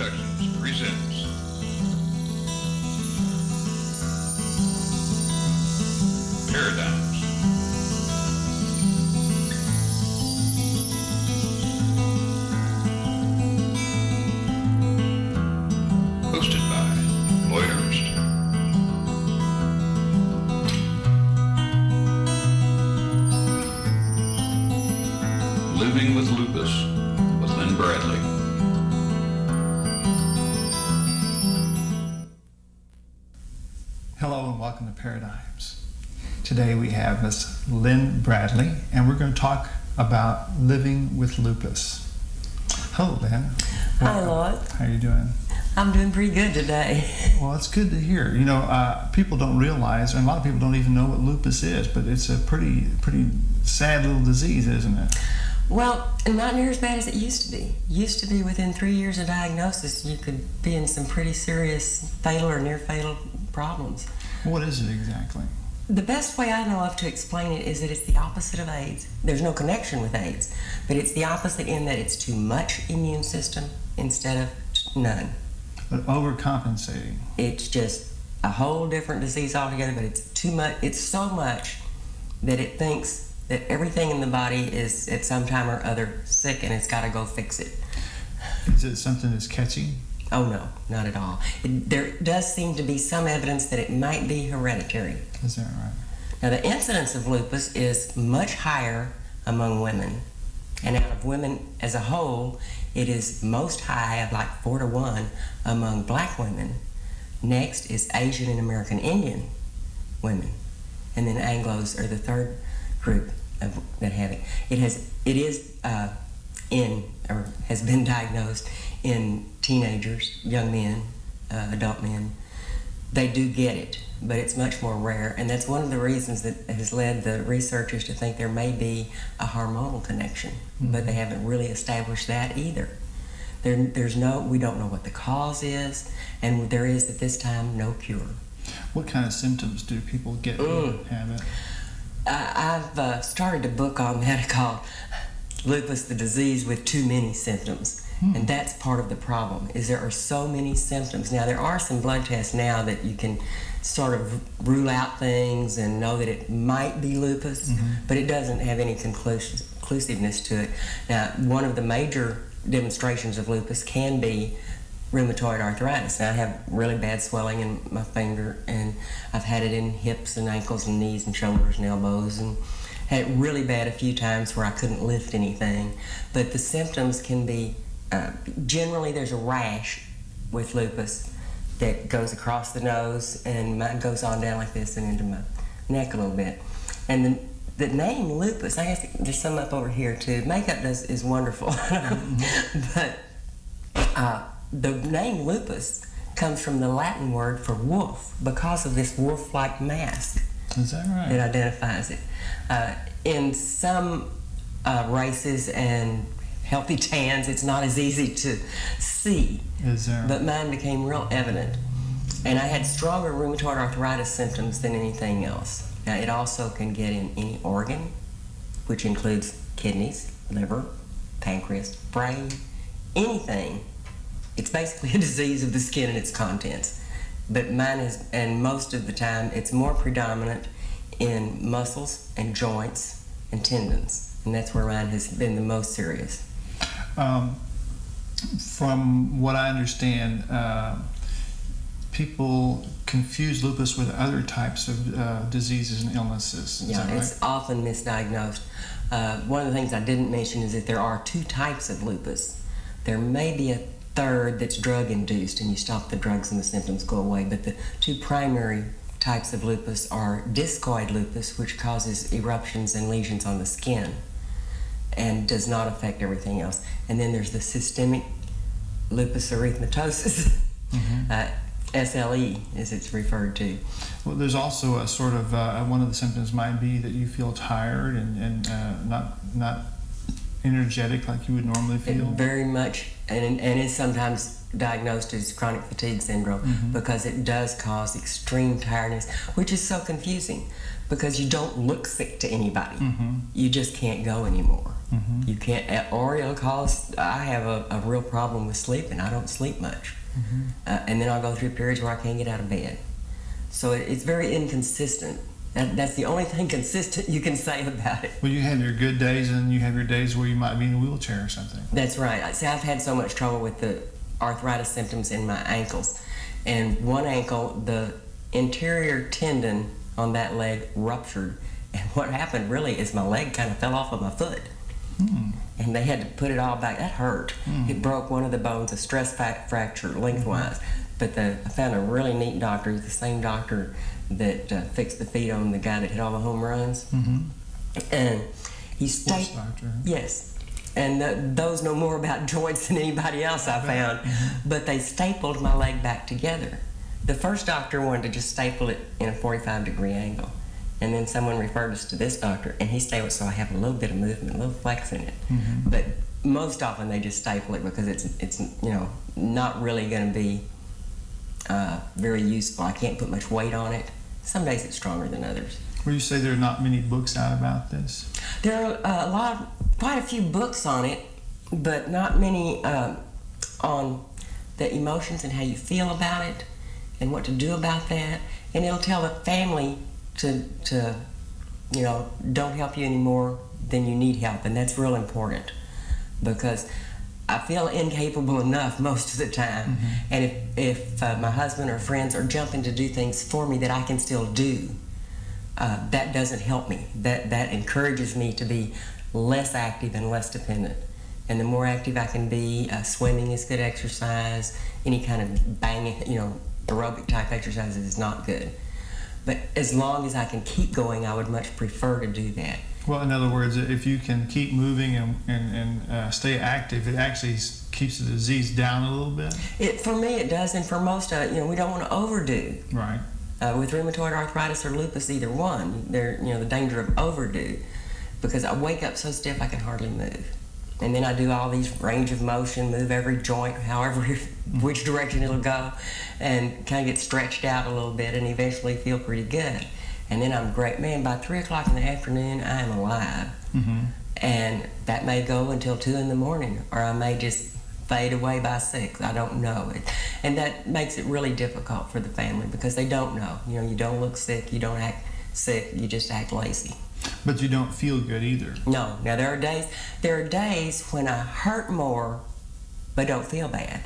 Productions presents Paradigms. Hosted by Lloyd Ernst. Living with Lupus with Lynn Bradley. Hello and welcome to Paradigms. Today we have Miss Lynn Bradley and we're going to talk about living with lupus. Hello, Lynn. Hi, Lloyd. How are you doing? I'm doing pretty good today. Well, it's good to hear. You know, people don't realize, and a lot of people don't even know what lupus is, but it's a pretty sad little disease, isn't it? Well, not near as bad as it used to be. Used to be within 3 years of diagnosis, you could be in some pretty serious fatal or near fatal problems. What is it exactly? The best way I know of to explain it is that it's the opposite of AIDS. There's no connection with AIDS, but it's the opposite in that it's too much immune system instead of none. But overcompensating. It's just a whole different disease altogether, but it's too much. It's so much that it thinks that everything in the body is at some time or other sick and it's got to go fix it. Is it something that's catchy? Oh no, not at all. There does seem to be some evidence that it might be hereditary. Is that right? Now the incidence of lupus is much higher among women, and out of women as a whole, it is most high, like 4 to 1, among black women. Next is Asian and American Indian women, and then Anglos are the third group that have it. It has been diagnosed in teenagers, young men, adult men. They do get it, but it's much more rare, and that's one of the reasons that has led the researchers to think there may be a hormonal connection, but they haven't really established that either. We don't know what the cause is, and there is at this time no cure. What kind of symptoms do people get who have it? I've started a book on that called Lupus, the Disease with Too Many Symptoms. And that's part of the problem, is there are so many symptoms. Now, there are some blood tests now that you can sort of rule out things and know that it might be lupus, but it doesn't have any conclusiveness to it. Now, one of the major demonstrations of lupus can be rheumatoid arthritis. Now, I have really bad swelling in my finger, and I've had it in hips and ankles and knees and shoulders and elbows, and had it really bad a few times where I couldn't lift anything. But the symptoms can be, generally there's a rash with lupus that goes across the nose, and mine goes on down like this and into my neck a little bit. And the name lupus, I guess there's some up over here too. Makeup is wonderful. But the name lupus comes from the Latin word for wolf because of this wolf-like mask. Is that right? That identifies it. In some races and healthy tans, it's not as easy to see. Is that right? But mine became real evident. And I had stronger rheumatoid arthritis symptoms than anything else. Now, it also can get in any organ, which includes kidneys, liver, pancreas, brain, anything. It's basically a disease of the skin and its contents. But mine is, and most of the time, it's more predominant in muscles and joints and tendons. And that's where mine has been the most serious. From what I understand, people confuse lupus with other types of diseases and illnesses. Is that right? It's often misdiagnosed. One of the things I didn't mention is that there are 2 types of lupus. There may be a third that's drug-induced, and you stop the drugs and the symptoms go away, but the 2 primary types of lupus are discoid lupus, which causes eruptions and lesions on the skin and does not affect everything else. And then there's the systemic lupus erythematosus, SLE as it's referred to. Well, there's also a sort of, one of the symptoms might be that you feel tired and not energetic like you would normally feel? Very much, and it's sometimes diagnosed as chronic fatigue syndrome because it does cause extreme tiredness, which is so confusing because you don't look sick to anybody. You just can't go anymore. You can't, or it'll cause, I have a real problem with sleeping. I don't sleep much. And then I'll go through periods where I can't get out of bed. So it's very inconsistent. That's the only thing consistent you can say about it. Well, you have your good days and you have your days where you might be in a wheelchair or something. That's right. See, I've had so much trouble with the arthritis symptoms in my ankles. And one ankle, the interior tendon on that leg ruptured. And what happened really is my leg kind of fell off of my foot. And they had to put it all back. That hurt. It broke one of the bones, a stress fracture lengthwise. But I found a really neat doctor, the same doctor that fixed the feet on the guy that hit all the home runs. And he Sports doctor. Yes. And those know more about joints than anybody else I found. But they stapled my leg back together. The first doctor wanted to just staple it in a 45-degree angle. And then someone referred us to this doctor, and he stapled so I have a little bit of movement, a little flex in it. But most often they just staple it because it's not really going to be very useful. I can't put much weight on it. Some days it's stronger than others. Well, you say there are not many books out about this? There are quite a few books on it, but not many on the emotions and how you feel about it and what to do about that. And it'll tell the family to don't help you anymore than you need help, and that's real important because I feel incapable enough most of the time. And if my husband or friends are jumping to do things for me that I can still do, that doesn't help me. That encourages me to be less active and less dependent. And the more active I can be, swimming is good exercise. Any kind of banging, aerobic type exercise is not good. But as long as I can keep going, I would much prefer to do that. Well, in other words, if you can keep moving and stay active, it actually keeps the disease down a little bit? For me, it does, and for most of it, we don't want to overdo. Right. With rheumatoid arthritis or lupus, either one, the danger of overdo, because I wake up so stiff I can hardly move. And then I do all these range of motion, move every joint, which direction it'll go, and kind of get stretched out a little bit and eventually feel pretty good. And then I'm great. Man, by 3 o'clock in the afternoon, I am alive. And that may go until 2 in the morning, or I may just fade away by 6. I don't know. And that makes it really difficult for the family because they don't know. You don't look sick, you don't act sick, you just act lazy. But you don't feel good either. No. Now there are days when I hurt more but don't feel bad.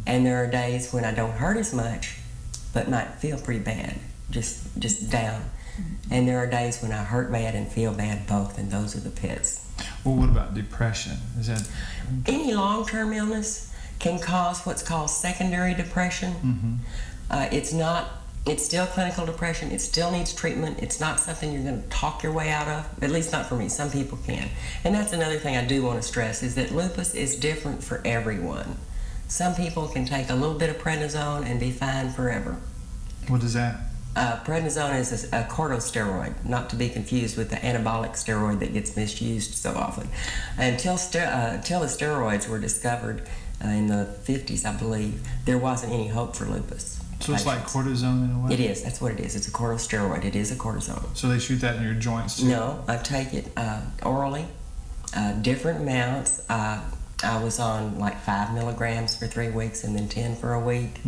And there are days when I don't hurt as much but might feel pretty bad, just down. And there are days when I hurt bad and feel bad both, and those are the pits. Well, what about depression? Is that any long-term illness can cause what's called secondary depression. It's still clinical depression. It still needs treatment. It's not something you're going to talk your way out of, at least not for me. Some people can. And that's another thing I do want to stress is that lupus is different for everyone. Some people can take a little bit of prednisone and be fine forever. What is that? Prednisone is a corticosteroid, not to be confused with the anabolic steroid that gets misused so often. Until the steroids were discovered in the 50s, I believe, there wasn't any hope for lupus. So it's like cortisone in a way? It is. That's what it is. It's a corticosteroid. It is a cortisone. So they shoot that in your joints too? No, I take it orally, different amounts. I was on like 5 milligrams for 3 weeks and then 10 for a week.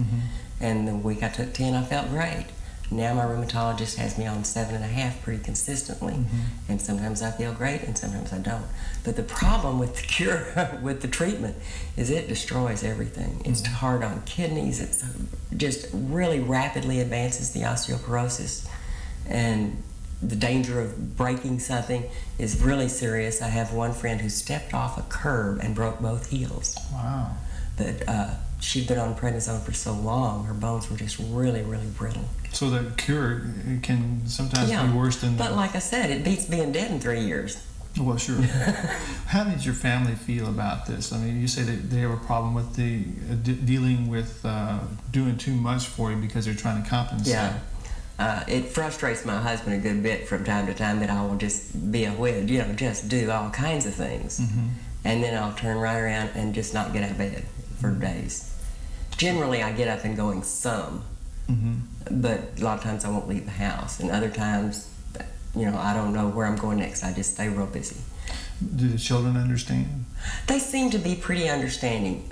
And the week I took 10, I felt great. Now my rheumatologist has me on 7.5 pretty consistently. And sometimes I feel great and sometimes I don't. But the problem with the cure, with the treatment, is it destroys everything. It's hard on kidneys. It just really rapidly advances the osteoporosis. And the danger of breaking something is really serious. I have one friend who stepped off a curb and broke both heels. Wow. But she'd been on prednisone for so long, her bones were just really, really brittle. So the cure can sometimes be worse than... But like I said, it beats being dead in 3 years. Well, sure. How did your family feel about this? I mean, you say that they have a problem with dealing with doing too much for you because they're trying to compensate. Yeah. It frustrates my husband a good bit from time to time that I will just be a whiz, just do all kinds of things. And then I'll turn right around and just not get out of bed for days. Generally, I get up and going some, but a lot of times I won't leave the house. And other times, I don't know where I'm going next. I just stay real busy. Do the children understand? They seem to be pretty understanding.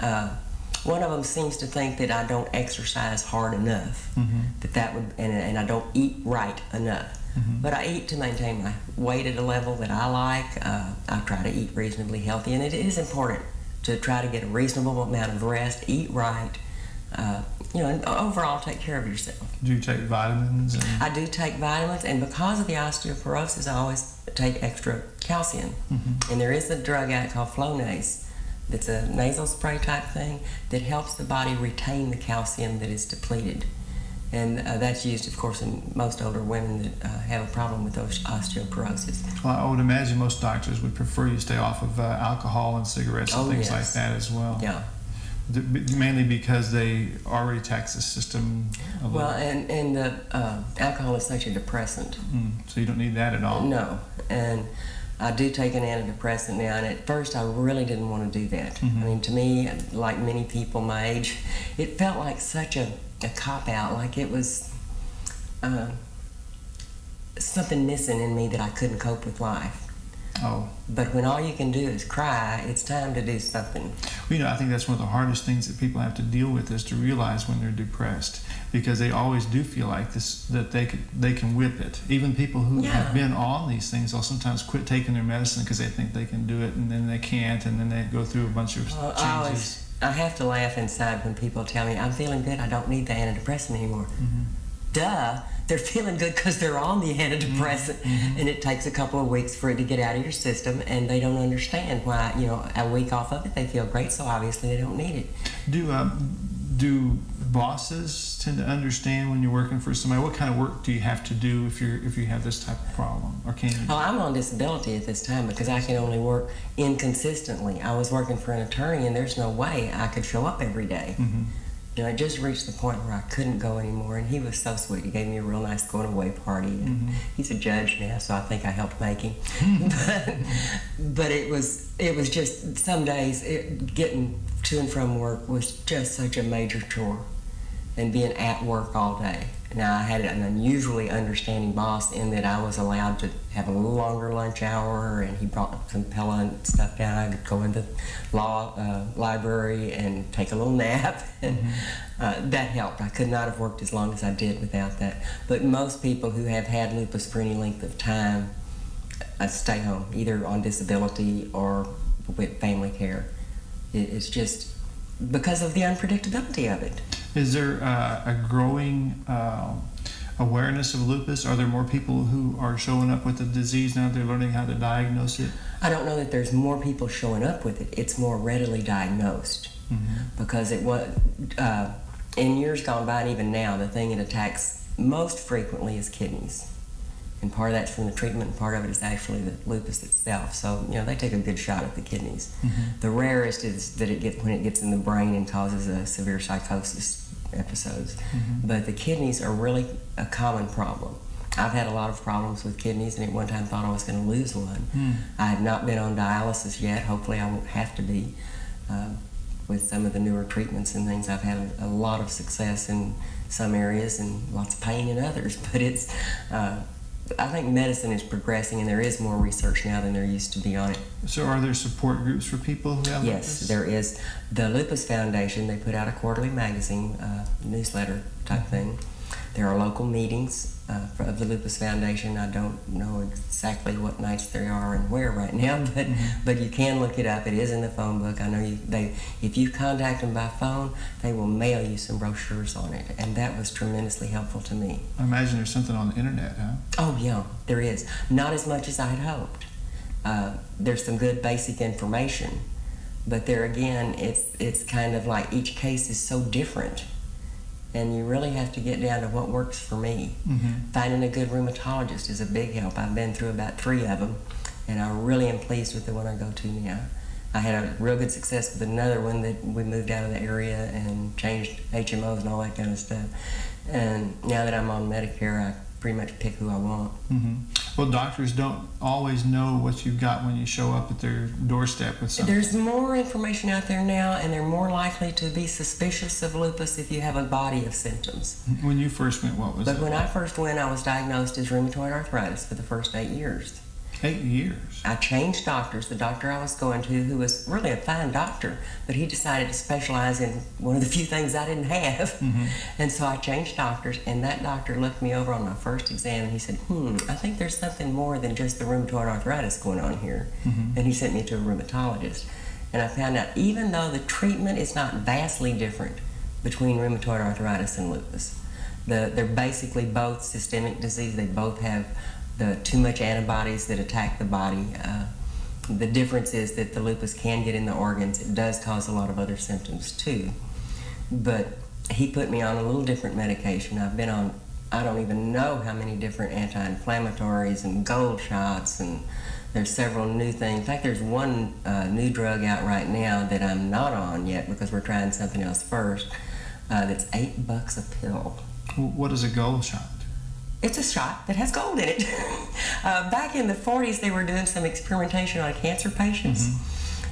One of them seems to think that I don't exercise hard enough, that would, and I don't eat right enough. But I eat to maintain my weight at a level that I like. I try to eat reasonably healthy, and it is important to try to get a reasonable amount of rest, eat right, and overall take care of yourself. Do you take vitamins? I do take vitamins, and because of the osteoporosis, I always take extra calcium. And there is a drug out called Flonase. It's a nasal spray type thing that helps the body retain the calcium that is depleted. And that's used, of course, in most older women that have a problem with osteoporosis. Well, I would imagine most doctors would prefer you stay off of alcohol and cigarettes and things like that as well. Yeah. Mainly because they already tax the system a little. Well, and the alcohol is such a depressant. So you don't need that at all. No. And I do take an antidepressant now, and at first I really didn't want to do that. I mean, to me, like many people my age, it felt like such a cop-out, like it was something missing in me that I couldn't cope with life. Oh. But when all you can do is cry, it's time to do something. Well, I think that's one of the hardest things that people have to deal with is to realize when they're depressed, because they always do feel like this, that they can whip it. Even people who have been on these things, they'll sometimes quit taking their medicine because they think they can do it, and then they can't, and then they go through a bunch of changes. I have to laugh inside when people tell me, I'm feeling good, I don't need the antidepressant anymore. Duh, they're feeling good because they're on the antidepressant, and it takes a couple of weeks for it to get out of your system, and they don't understand why, a week off of it, they feel great, so obviously they don't need it. Do bosses tend to understand when you're working for somebody? What kind of work do you have to do if you have this type of problem, or can you? Oh, I'm on disability at this time because I can only work inconsistently. I was working for an attorney, and there's no way I could show up every day. It just reached the point where I couldn't go anymore, and he was so sweet. He gave me a real nice going-away party, and he's a judge now, so I think I helped make him. But it was just some days getting to and from work was just such a major chore, and being at work all day. Now, I had an unusually understanding boss in that I was allowed to have a little longer lunch hour, and he brought some Pella and stuff down. I could go in the law library and take a little nap, and that helped. I could not have worked as long as I did without that. But most people who have had lupus for any length of time stay home, either on disability or with family care. It's just because of the unpredictability of it. Is there a growing awareness of lupus? Are there more people who are showing up with the disease now? They're learning how to diagnose it? I don't know that there's more people showing up with it. It's more readily diagnosed. Because it was, in years gone by and even now, the thing it attacks most frequently is kidneys. And part of that's from the treatment, and part of it is actually the lupus itself. So, they take a good shot at the kidneys. The rarest is that when it gets in the brain and causes a severe psychosis episodes. But the kidneys are really a common problem. I've had a lot of problems with kidneys, and at one time thought I was going to lose one. I have not been on dialysis yet. Hopefully I won't have to be. With some of the newer treatments and things, I've had a lot of success in some areas and lots of pain in others. But it's I think medicine is progressing, and there is more research now than there used to be on it. So are there support groups for people who have lupus? Yes, there is. The Lupus Foundation, they put out a quarterly magazine, newsletter type thing. There are local meetings of the Lupus Foundation. I don't know exactly what nights there are and where right now, but you can look it up. It is in the phone book. I know if you contact them by phone, they will mail you some brochures on it, and that was tremendously helpful to me. I imagine there's something on the internet, huh? Oh yeah, there is. Not as much as I had hoped. There's some good basic information, but there again, it's kind of like each case is so different. And you really have to get down to what works for me. Finding a good rheumatologist is a big help. I've been through about 3 of them, and I really am pleased with the one I go to now. I had a real good success with another one that we moved out of the area and changed HMOs and all that kind of stuff. And now that I'm on Medicare, I pretty much pick who I want. Mm-hmm. Well, doctors don't always know what you've got when you show up at their doorstep with something. There's more information out there now, and they're more likely to be suspicious of lupus if you have a body of symptoms. When you first went, what was it? But when I first went, I was diagnosed as rheumatoid arthritis for the first 8 years. 8 years? I changed doctors. The doctor I was going to, who was really a fine doctor, but he decided to specialize in one of the few things I didn't have. Mm-hmm. And so I changed doctors, and that doctor looked me over on my first exam, and he said, I think there's something more than just the rheumatoid arthritis going on here. Mm-hmm. And he sent me to a rheumatologist. And I found out, even though the treatment is not vastly different between rheumatoid arthritis and lupus, they're basically both systemic disease. They both have the too much antibodies that attack the body. The difference is that the lupus can get in the organs. It does cause a lot of other symptoms too. But he put me on a little different medication. I've been on, I don't even know how many different anti-inflammatories and gold shots, and there's several new things. In fact, there's one new drug out right now that I'm not on yet because we're trying something else first. That's $8 a pill. What is a gold shot? It's a shot that has gold in it. Back in the 40s, they were doing some experimentation on cancer patients.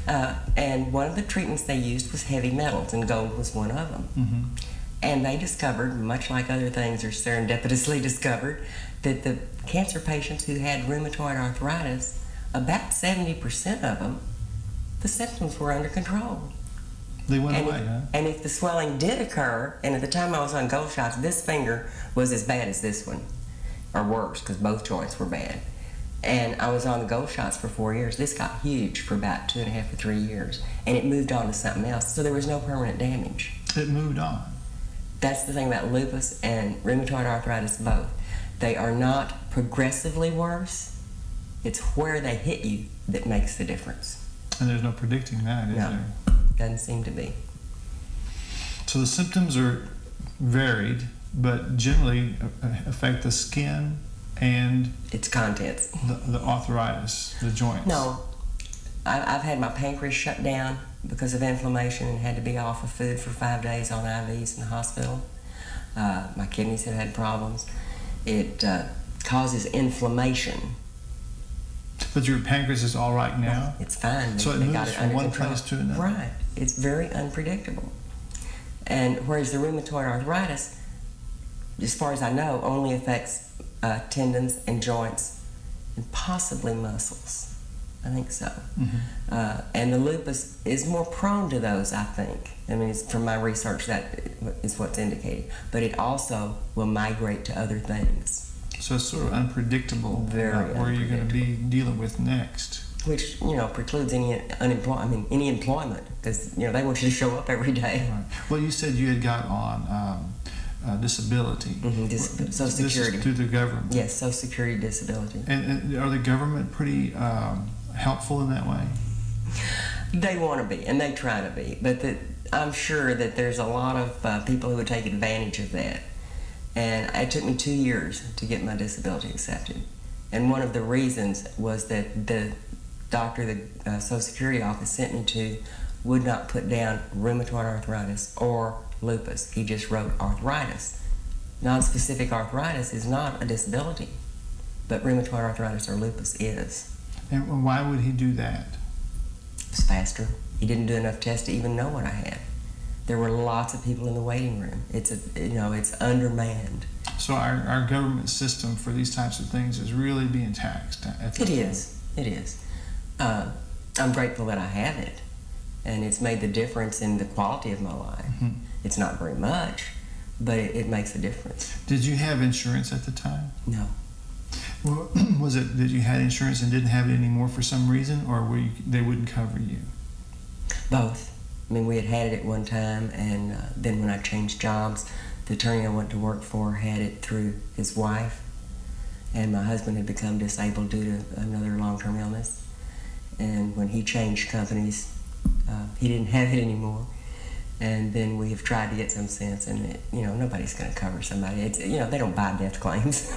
Mm-hmm. And one of the treatments they used was heavy metals, and gold was one of them. Mm-hmm. And they discovered, much like other things are serendipitously discovered, that the cancer patients who had rheumatoid arthritis, about 70% of them, the symptoms were under control. They went away, huh? And if the swelling did occur, and at the time I was on gold shots, this finger was as bad as this one, or worse, because both joints were bad. And I was on the gold shots for 4 years. This got huge for about 2.5 to 3 years, and it moved on to something else, so there was no permanent damage. It moved on. That's the thing about lupus and rheumatoid arthritis both. They are not progressively worse. It's where they hit you that makes the difference. And there's no predicting that, is there? Doesn't seem to be. So the symptoms are varied, but generally affect the skin and its contents. The arthritis, the joints. No, I've had my pancreas shut down because of inflammation and had to be off of food for 5 days on IVs in the hospital. My kidneys have had problems. It causes inflammation. But your pancreas is all right now? It's fine. So it moves from one place to another? Right. It's very unpredictable. And whereas the rheumatoid arthritis, as far as I know, only affects tendons and joints and possibly muscles. I think so. Mm-hmm. And the lupus is more prone to those, I think. I mean, from my research, that is what's indicated. But it also will migrate to other things. So it's sort of unpredictable where you're going to be dealing with next. Which, precludes any any employment, because, they want you to show up every day. Right. Well, you said you had got on disability. Mm-hmm. Social Security. This is through the government. Yes, Social Security disability. And are the government pretty helpful in that way? They want to be, and they try to be, but I'm sure that there's a lot of people who would take advantage of that. And it took me 2 years to get my disability accepted. And one of the reasons was that the doctor the Social Security office sent me to would not put down rheumatoid arthritis or lupus. He just wrote arthritis. Non-specific arthritis is not a disability, but rheumatoid arthritis or lupus is. And why would he do that? It's faster. He didn't do enough tests to even know what I had. There were lots of people in the waiting room. It's undermanned. So our government system for these types of things is really being taxed. It is. I'm grateful that I have it, and it's made the difference in the quality of my life. Mm-hmm. It's not very much, but it makes a difference. Did you have insurance at the time? No. Well, was it that you had insurance and didn't have it anymore for some reason, or they wouldn't cover you? Both. I mean, we had it at one time, and then when I changed jobs, the attorney I went to work for had it through his wife, and my husband had become disabled due to another long-term illness. And when he changed companies, he didn't have it anymore. And then we have tried to get some sense, and nobody's going to cover somebody. It's they don't buy death claims.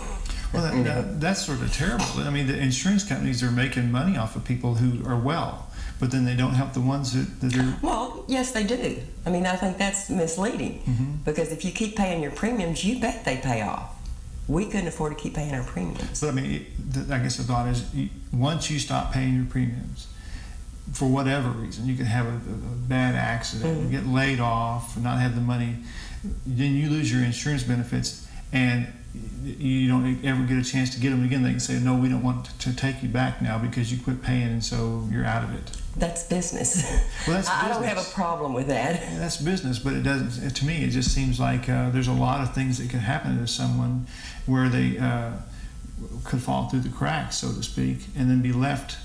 Well, that's sort of terrible. I mean, the insurance companies are making money off of people who are well, but then they don't help the ones that are... Well, yes, they do. I mean, I think that's misleading because if you keep paying your premiums, you bet they pay off. We couldn't afford to keep paying our premiums. But I mean, I guess the thought is, once you stop paying your premiums, for whatever reason, you could have a bad accident, get laid off, not have the money, then you lose your insurance benefits, and you don't ever get a chance to get them again. They can say, no, we don't want to take you back now because you quit paying, and so you're out of it. That's business. Well, that's I business. don't have a problem with that. Yeah, that's business, but it doesn't. To me, it just seems like there's a lot of things that could happen to someone where they could fall through the cracks, so to speak, and then be left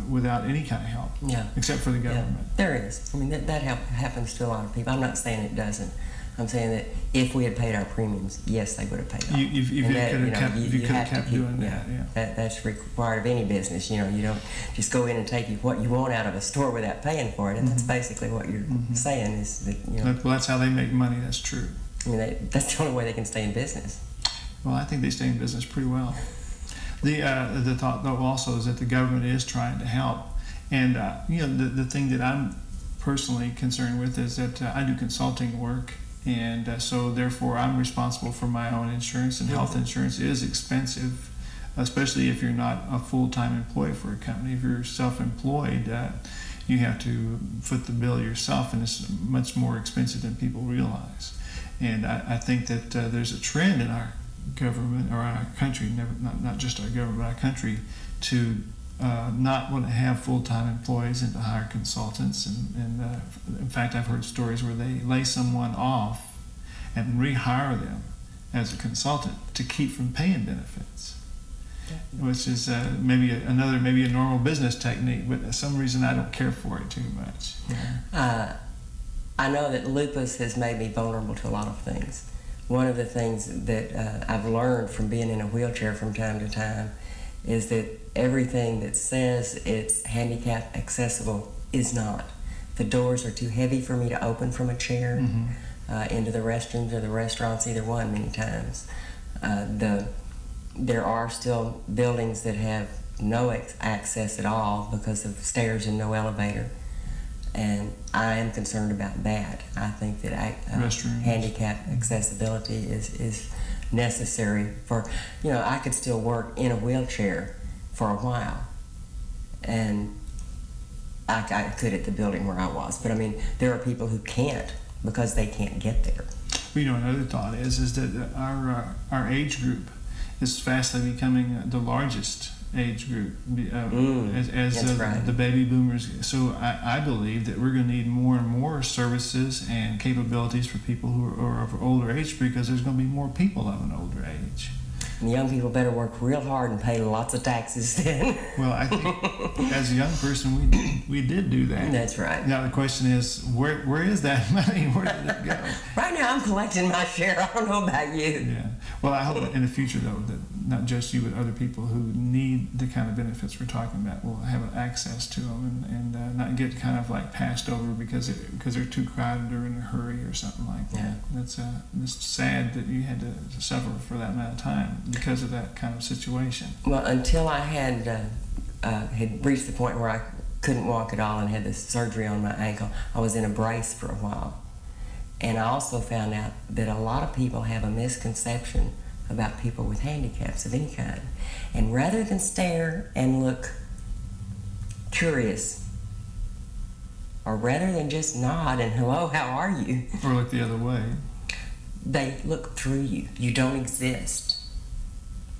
without any kind of help. Yeah. Except for the government. Yeah, there is. I mean, that happens to a lot of people. I'm not saying it doesn't. I'm saying that if we had paid our premiums, yes, they would have paid off. You could have kept doing that. Yeah. That's required of any business. You don't just go in and take what you want out of a store without paying for it. And that's basically what you're saying is that, Well, that's how they make money. That's true. I mean, that's the only way they can stay in business. Well, I think they stay in business pretty well. The thought, though, also is that the government is trying to help. And, the thing that I'm personally concerned with is that I do consulting work. And so, therefore, I'm responsible for my own insurance, and health insurance is expensive, especially if you're not a full-time employee for a company. If you're self-employed, you have to foot the bill yourself, and it's much more expensive than people realize. And I think that there's a trend in our government, or our country, not just our government, but our country, to not want to have full-time employees and to hire consultants. And in fact, I've heard stories where they lay someone off and rehire them as a consultant to keep from paying benefits, which is maybe a normal business technique, but for some reason I don't care for it too much. Yeah. I know that lupus has made me vulnerable to a lot of things. One of the things that I've learned from being in a wheelchair from time to time is that everything that says it's handicap accessible is not. The doors are too heavy for me to open from a chair into the restrooms or the restaurants, either one, many times. There are still buildings that have no access at all because of stairs and no elevator. And I am concerned about that. I think that handicap accessibility is necessary for, I could still work in a wheelchair for a while. And I could at the building where I was. But I mean, there are people who can't because they can't get there. Well, another thought is that our age group is fastly becoming the largest age group as right. The baby boomers. So I believe that we're going to need more and more services and capabilities for people who are of older age, because there's going to be more people of an older age. And young people better work real hard and pay lots of taxes then. Well, I think as a young person, we did do that. That's right. Now the question is, where is that money? Where did it go? Right now, I'm collecting my share. I don't know about you. Yeah. Well, I hope that in the future, though, that not just you, but other people who need the kind of benefits we're talking about will have access to them and not get kind of like passed over because they're too crowded or in a hurry or something like that. Yeah. It's sad that you had to suffer for that amount of time because of that kind of situation. Well, until I had reached the point where I couldn't walk at all and had this surgery on my ankle, I was in a brace for a while. And I also found out that a lot of people have a misconception about people with handicaps of any kind. And rather than stare and look curious, or rather than just nod and hello, how are you? Or look the other way. They look through you. You don't exist.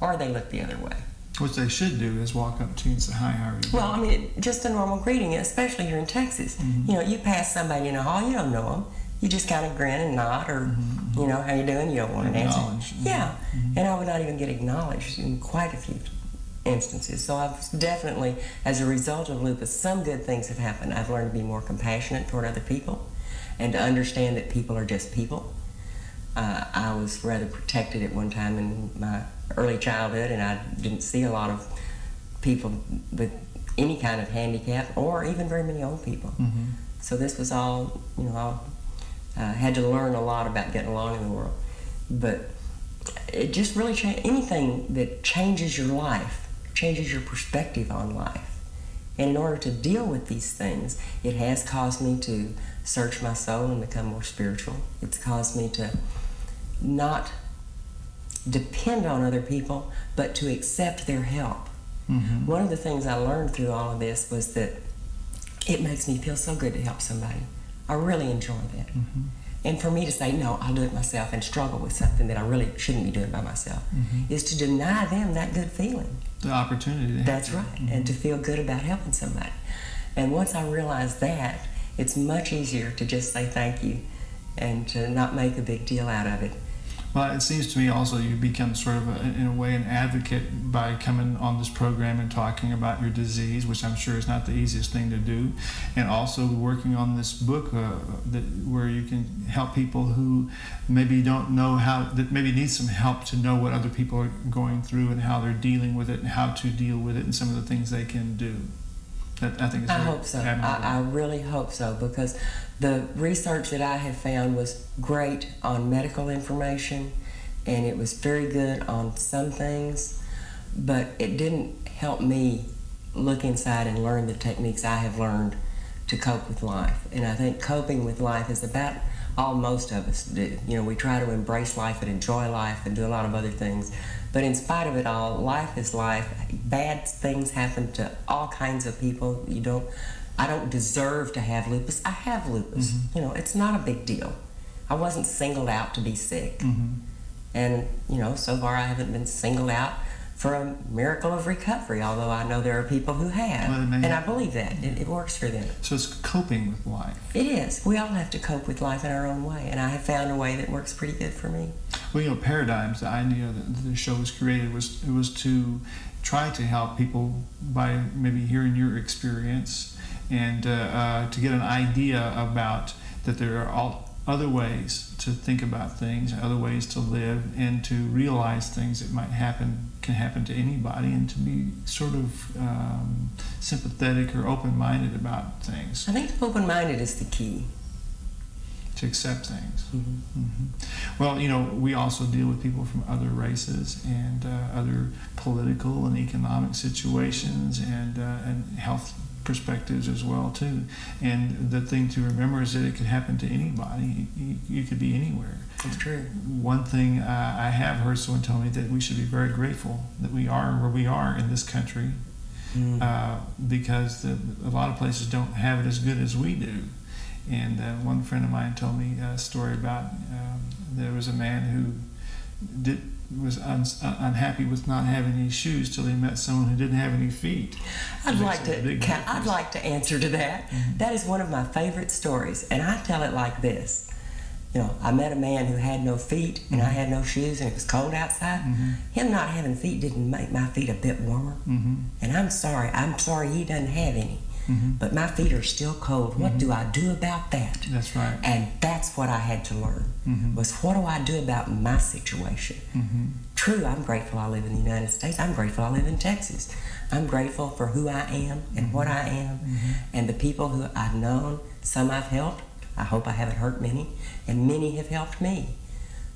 Or they look the other way. What they should do is walk up to you and say, hi, how are you? Well, I mean, just a normal greeting, especially here in Texas. Mm-hmm. You pass somebody in the hall, you don't know them. You just kind of grin and nod, or, how you doing? You don't want an answer. Yeah, and I would not even get acknowledged in quite a few instances. So I've definitely, as a result of lupus, some good things have happened. I've learned to be more compassionate toward other people and to understand that people are just people. I was rather protected at one time in my early childhood, and I didn't see a lot of people with any kind of handicap or even very many old people. So this was all, had to learn a lot about getting along in the world. But it just really changed. Anything that changes your life, changes your perspective on life, And in order to deal with these things, it has caused me to search my soul and become more spiritual. It's caused me to not depend on other people, but to accept their help. Mm-hmm. One of the things I learned through all of this was that it makes me feel so good to help somebody. I really enjoy that. Mm-hmm. And for me to say, no, I'll do it myself, and struggle with something that I really shouldn't be doing by myself, is to deny them that good feeling. The opportunity. That's right, and to feel good about helping somebody. And once I realized that, it's much easier to just say thank you and to not make a big deal out of it. Well, it seems to me also you become sort of, in a way, an advocate by coming on this program and talking about your disease, which I'm sure is not the easiest thing to do, and also working on this book where you can help people who maybe don't know how, that maybe need some help to know what other people are going through and how they're dealing with it and how to deal with it and some of the things they can do. That, I think it's I very hope so. admirable. I really hope so, because the research that I have found was great on medical information, and it was very good on some things, but it didn't help me look inside and learn the techniques I have learned to cope with life. And I think coping with life is about all most of us do. You know, we try to embrace life and enjoy life and do a lot of other things. But in spite of it all, life is life. Bad things happen to all kinds of people. I don't deserve to have lupus. I have lupus. Mm-hmm. You know, it's not a big deal. I wasn't singled out to be sick. Mm-hmm. And, you know, so far I haven't been singled out for a miracle of recovery, although I know there are people who have. Well, and I believe that. It works for them. So it's coping with life. It is. We all have to cope with life in our own way, and I have found a way that works pretty good for me. Well, you know, Paradigms, the idea that the show was created was to try to help people by maybe hearing your experience and to get an idea about that there are all other ways to think about things, other ways to live, and to realize things that can happen to anybody, and to be sort of sympathetic or open-minded about things. I think open-minded is the key. To accept things. Mm-hmm. Mm-hmm. Well, you know, we also deal with people from other races and other political and economic situations and health perspectives as well too. And the thing to remember is that it could happen to anybody. You could be anywhere. It's true. One thing I have heard someone tell me that we should be very grateful that we are where we are in this country, because a lot of places don't have it as good as we do. And one friend of mine told me a story about there was a man who was unhappy with not having any shoes till he met someone who didn't have any feet. I'd like to answer to that. Mm-hmm. That is one of my favorite stories, and I tell it like this. You know, I met a man who had no feet, and I had no shoes, and it was cold outside. Mm-hmm. Him not having feet didn't make my feet a bit warmer. Mm-hmm. And I'm sorry he doesn't have any. Mm-hmm. But my feet are still cold. What do I do about that? That's right. And that's what I had to learn, was what do I do about my situation? Mm-hmm. True, I'm grateful I live in the United States. I'm grateful I live in Texas. I'm grateful for who I am and what I am, and the people who I've known. Some I've helped. I hope I haven't hurt many, and many have helped me.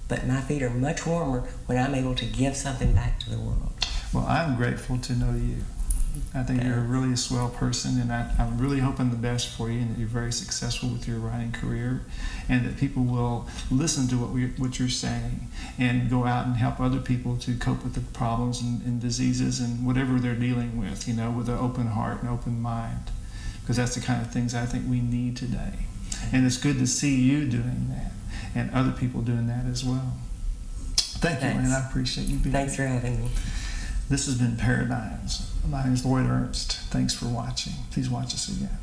But my feet are much warmer when I'm able to give something back to the world. Well, I'm grateful to know you. I think you're really a swell person, and I'm really hoping the best for you, and that you're very successful with your writing career, and that people will listen to what you're saying and go out and help other people to cope with the problems and diseases and whatever they're dealing with, you know, with an open heart and open mind, because that's the kind of things I think we need today. And it's good to see you doing that and other people doing that as well. Thank you, Lynn. I appreciate you being here. Thanks for having me. This has been Paradigms. My name is Lloyd Ernst. Thanks for watching. Please watch us again.